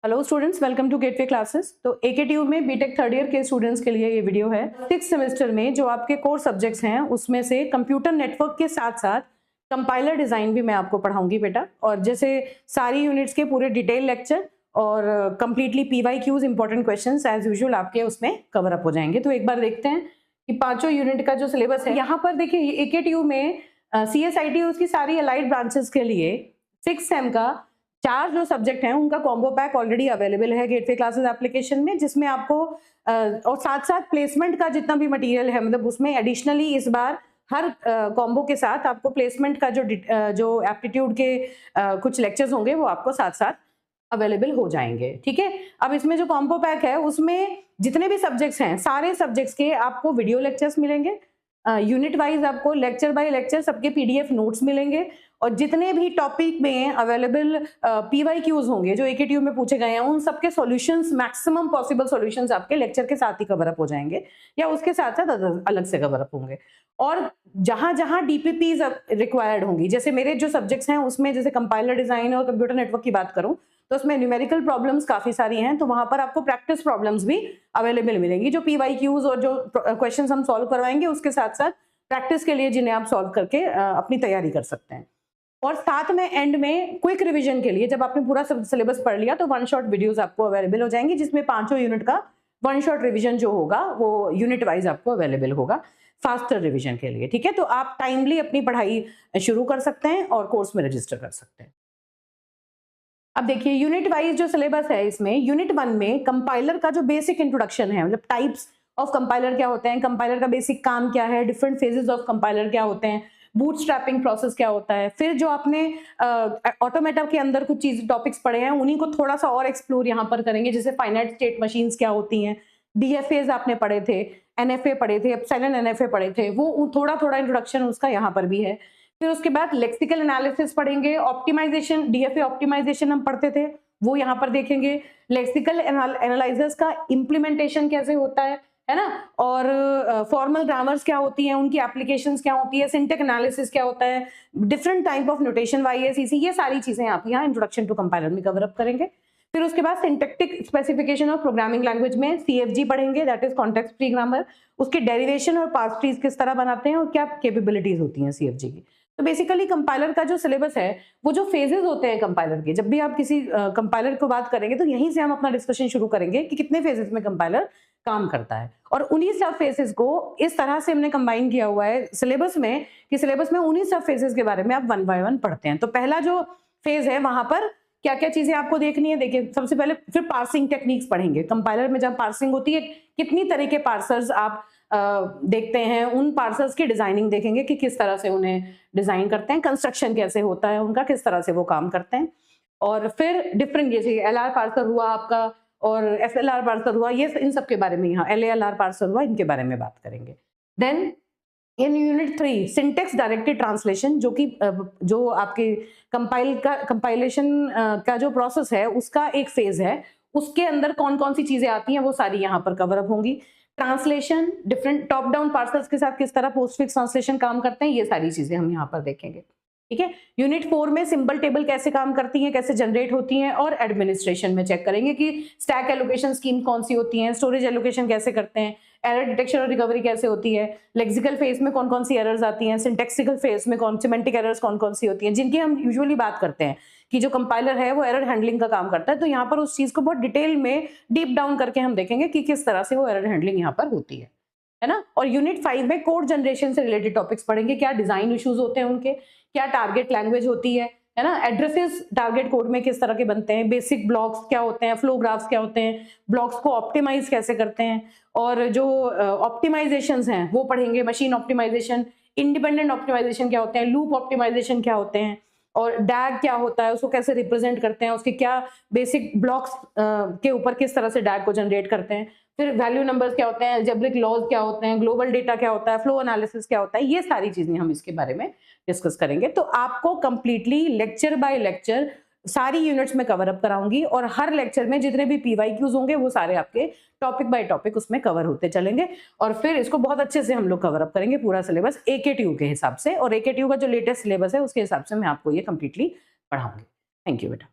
Hello students, welcome to Gateway Classes. तो AKTU में BTech third year के students के लिए ये वीडियो है। 6th सेमेस्टर में जो आपके कोर सब्जेक्ट्स हैं उसमें से कंप्यूटर नेटवर्क के साथ साथ कंपाइलर डिजाइन भी मैं आपको पढ़ाऊंगी बेटा। और जैसे सारी यूनिट्स के पूरे डिटेल लेक्चर और completely PYQs important questions as usual आपके उसमें कवर अप हो जाएंगे। तो एक बार देखते हैं कि पांचों यूनिट का जो सिलेबस है। यहाँ पर देखिए एकेटीयू में CSIT उसकी सारी अलाइड ब्रांचेस के लिए 6th सेम का 4 जो सब्जेक्ट हैं उनका कॉम्बो पैक ऑलरेडी अवेलेबल है गेटवे क्लासेस एप्लीकेशन में, जिसमें आपको और साथ साथ प्लेसमेंट का जितना भी मटेरियल है, मतलब उसमें एडिशनली इस बार हर कॉम्बो के साथ आपको प्लेसमेंट का जो एप्टीट्यूड के कुछ लेक्चर्स होंगे वो आपको साथ साथ अवेलेबल हो जाएंगे। ठीक है, अब इसमें जो कॉम्बो पैक है उसमें जितने भी सब्जेक्ट्स हैं सारे सब्जेक्ट्स के आपको वीडियो लेक्चर्स मिलेंगे, यूनिट वाइज आपको लेक्चर बाय लेक्चर सबके PDF नोट्स मिलेंगे, और जितने भी टॉपिक में अवेलेबल PYQs होंगे जो एकेटीयू में पूछे गए हैं उन सबके सॉल्यूशंस, मैक्सिमम पॉसिबल सॉल्यूशंस आपके लेक्चर के साथ ही कवर अप हो जाएंगे या उसके साथ साथ अलग से कवर अप होंगे। और जहां जहां DPPs रिक्वायर्ड होंगी, जैसे मेरे जो सब्जेक्ट्स हैं उसमें जैसे कंपाइलर डिजाइन और कंप्यूटर नेटवर्क की बात करूं तो उसमें न्यूमेरिकल प्रॉब्लम्स काफी सारी हैं, तो वहां पर आपको प्रैक्टिस प्रॉब्लम्स भी अवेलेबल मिलेंगी। जो PYQs और जो क्वेश्चंस हम सॉल्व करवाएंगे उसके साथ साथ प्रैक्टिस के लिए जिन्हें आप सॉल्व करके अपनी तैयारी कर सकते हैं। और साथ में एंड में क्विक रिवीजन के लिए जब आपने पूरा सिलेबस पढ़ लिया तो 1 शॉट वीडियोस आपको अवेलेबल हो जाएंगी, जिसमें पांचों यूनिट का 1 शॉट रिवीजन जो होगा वो यूनिट वाइज आपको अवेलेबल होगा फास्टर रिवीजन के लिए। ठीक है, तो आप टाइमली अपनी पढ़ाई शुरू कर सकते हैं और कोर्स में रजिस्टर कर सकते हैं। अब देखिए यूनिट वाइज जो सिलेबस है, इसमें यूनिट 1 में कंपाइलर का जो बेसिक इंट्रोडक्शन है, मतलब टाइप्स ऑफ कंपाइलर क्या होते हैं, कंपाइलर का बेसिक काम क्या है, डिफरेंट फेजेस ऑफ कंपाइलर क्या होते हैं, बूटस्ट्रैपिंग प्रोसेस क्या होता है, फिर जो आपने ऑटोमेटा के अंदर कुछ चीज टॉपिक्स पढ़े हैं उन्हीं को थोड़ा सा और एक्सप्लोर यहाँ पर करेंगे, जैसे फाइनाइट स्टेट मशीन्स क्या होती हैं, DFAs आपने पढ़े थे, NFA पढ़े थे, एप्सिलॉन NFA पढ़े थे, वो थोड़ा थोड़ा इंट्रोडक्शन उसका यहाँ पर भी है। फिर उसके बाद लेक्सिकल एनालिसिस पढ़ेंगे, ऑप्टिमाइजेशन, DFA ऑप्टिमाइजेशन हम पढ़ते थे वो यहाँ पर देखेंगे, लेक्सिकल एनालिसिस का इम्प्लीमेंटेशन कैसे होता है ना, और फॉर्मल ग्रामर्स क्या होती हैं, उनकी एप्लीकेशंस क्या होती है, सिंटेक्स एनालिसिस क्या होता है, different type of notation, YACC, ये सारी चीजें आप यहाँ इंट्रोडक्शन टू कंपाइलर में कवर अप करेंगे। फिर उसके बाद syntactic specification of programming language में CFG पढ़ेंगे, that is context free grammar, उसके डेरिवेशन और पार्स ट्रीज किस तरह बनाते हैं और क्या कैपेबिलिटीज होती हैं CFG की। तो बेसिकली कंपाइलर का जो सिलेबस है, वो जो फेजेस होते हैं कंपाइलर के, जब भी आप किसी कंपाइलर को बात करेंगे तो यहीं से हम अपना डिस्कशन शुरू करेंगे कि कितने फेजेस में कंपाइलर काम करता है, और उन्हीं सब फेजेस को इस तरह से हमने कंबाइन किया हुआ है सिलेबस में कि सिलेबस में उन्हीं सब फेजेस के बारे में आप 1 बाय 1 पढ़ते हैं। तो पहला जो फेज है वहां पर क्या क्या चीजें आपको देखनी है, देखिए सबसे पहले फिर पार्सिंग टेक्निक्स पढ़ेंगे। कंपाइलर में जब पार्सिंग होती है, कितनी तरह के पार्सर्स आप देखते हैं, उन पार्सर्स की डिजाइनिंग देखेंगे कि किस तरह से उन्हें डिजाइन करते हैं, कंस्ट्रक्शन कैसे होता है उनका, किस तरह से वो काम करते हैं। और फिर डिफरेंट जैसे LR पार्सर हुआ आपका और FLR पार्सर हुआ, ये इन सब के बारे में, यहाँ LALR पार्सर हुआ, इनके बारे में बात करेंगे। Then in unit 3 syntax directed translation, जो कि जो आपके कंपाइलेशन का जो प्रोसेस है उसका एक फेज है, उसके अंदर कौन कौन सी चीजें आती हैं वो सारी यहाँ पर कवर अप होंगी। Translation, different top down parsers के साथ किस तरह पोस्टफिक्स ट्रांसलेशन काम करते हैं, ये सारी चीजें हम यहाँ पर देखेंगे। ठीक है, यूनिट 4 में सिंबल टेबल कैसे काम करती हैं, कैसे जनरेट होती हैं, और एडमिनिस्ट्रेशन में चेक करेंगे कि स्टैक एलोकेशन स्कीम कौन सी होती है, स्टोरेज एलोकेशन कैसे करते हैं, एरर डिटेक्शन और रिकवरी कैसे होती है, लेक्सिकल फेज में कौन कौन सी एरर्स आती हैं, सिंटैक्सिकल फेज में सिमेंटिक एरर्स कौन कौन सी होती हैं, जिनकी हम यूजुअली बात करते हैं कि जो कंपाइलर है वो एरर हैंडलिंग का काम करता है। तो यहाँ पर उस चीज को बहुत डिटेल में डीप डाउन करके हम देखेंगे कि किस तरह से वो एरर हैंडलिंग यहाँ पर होती है ना। और यूनिट 5 में कोड जनरेशन से रिलेटेड टॉपिक्स पढ़ेंगे, क्या डिजाइन इश्यूज होते हैं उनके, क्या टारगेट लैंग्वेज होती है ना, एड्रेसेस टारगेट कोड में किस तरह के बनते हैं, बेसिक ब्लॉक्स क्या होते हैं, फ्लो ग्राफ्स क्या होते हैं, ब्लॉक्स को ऑप्टिमाइज कैसे करते हैं, और जो ऑप्टिमाइजेशंस हैं वो पढ़ेंगे, मशीन ऑप्टिमाइजेशन, इंडिपेंडेंट ऑप्टिमाइजेशन क्या होते हैं, लूप ऑप्टिमाइजेशन क्या होते हैं, और डैग क्या होता है, उसको कैसे रिप्रेजेंट करते हैं, उसके क्या बेसिक ब्लॉक्स के ऊपर किस तरह से डैग को जनरेट करते हैं, फिर वैल्यू नंबर्स क्या होते हैं, अलजेब्रिक लॉज क्या होते हैं, ग्लोबल डेटा क्या होता है, फ्लो एनालिसिस क्या होता है, ये सारी चीजें हम इसके बारे में डिस्कस करेंगे। तो आपको कंप्लीटली लेक्चर बाय लेक्चर सारी यूनिट्स में कवर अप कराऊंगी, और हर लेक्चर में जितने भी PYQs होंगे वो सारे आपके टॉपिक बाय टॉपिक उसमें कवर होते चलेंगे, और फिर इसको बहुत अच्छे से हम लोग कवर अप करेंगे पूरा सिलेबस AKTU के हिसाब से, और AKTU का जो लेटेस्ट सिलेबस है उसके हिसाब से मैं आपको ये कंप्लीटली पढ़ाऊंगी। थैंक यू बेटा।